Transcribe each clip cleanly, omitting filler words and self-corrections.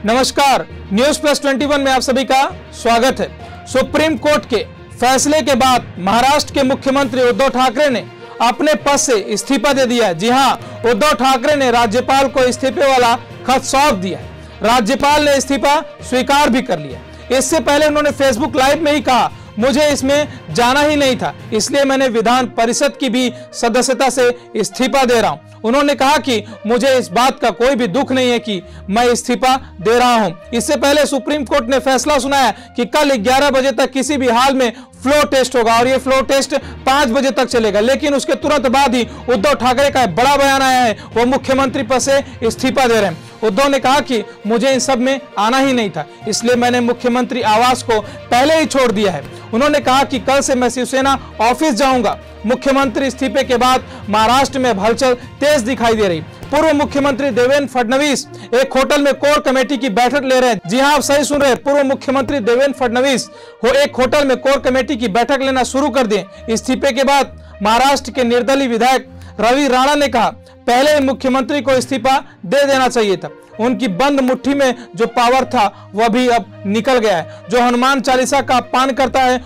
नमस्कार, news plus 21 में आप सभी का स्वागत है। सुप्रीम कोर्ट के फैसले के बाद महाराष्ट्र के मुख्यमंत्री उद्धव ठाकरे ने अपने पद से इस्तीफा दे दिया है। जी हां, उद्धव ठाकरे ने राज्यपाल को इस्तीफे वाला खत सौंप दिया। राज्यपाल ने इस्तीफा स्वीकार भी कर लिया। इससे पहले उन्होंने फेसबुक लाइव में ही कहा, मुझे इसमें जाना ही नहीं था, इसलिए मैंने विधान परिषद की भी सदस्यता से इस्तीफा दे रहा हूं। उन्होंने कहा कि मुझे इस बात का कोई भी दुख नहीं है कि मैं इस्तीफा दे रहा हूं। इससे पहले सुप्रीम कोर्ट ने फैसला सुनाया कि कल 11 बजे तक किसी भी हाल में फ्लोर टेस्ट होगा और ये फ्लोर टेस्ट 5 बजे तक चलेगा। लेकिन उसके तुरंत बाद ही उद्धव ठाकरे का बड़ा बयान आया है, वो मुख्यमंत्री पद से इस्तीफा दे रहे हैं। उद्धव ने कहा कि मुझे इन सब में आना ही नहीं था, इसलिए मैंने मुख्यमंत्री आवास को पहले ही छोड़ दिया है। उन्होंने कहा कि कल से मैं शिवसेना ऑफिस जाऊंगा। मुख्यमंत्री इस्तीफे के बाद महाराष्ट्र में हलचल तेज दिखाई दे रही। पूर्व मुख्यमंत्री देवेंद्र फडणवीस एक होटल में कोर कमेटी की बैठक ले रहे हैं। जी हां, आप सही सुन रहे हैं। पूर्व मुख्यमंत्री देवेंद्र फडणवीस एक होटल में कोर कमेटी की बैठक लेना शुरू कर दिए। इस्तीफे के बाद महाराष्ट्र के निर्दलीय विधायक रवि राणा ने कहा, पहले ही मुख्यमंत्री को इस्तीफा दे देना चाहिए था। उनकी बंद मुट्ठी में जो पावर था वह भी अब निकल गया है। जो हनुमान चालीसा का अपमान करता है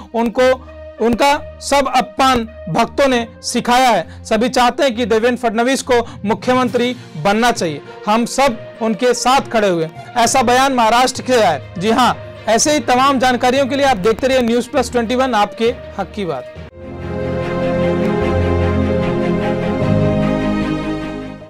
उनका सब अपमान भक्तों ने सिखाया है। सभी चाहते हैं कि देवेंद्र फडणवीस को मुख्यमंत्री बनना चाहिए। हम सब उनके साथ खड़े हुए। ऐसा बयान महाराष्ट्र से आया है। जी हां, ऐसे ही तमाम जानकारियों के लिए आप देखते रहिए न्यूज प्लस 21, आपके हक की बात।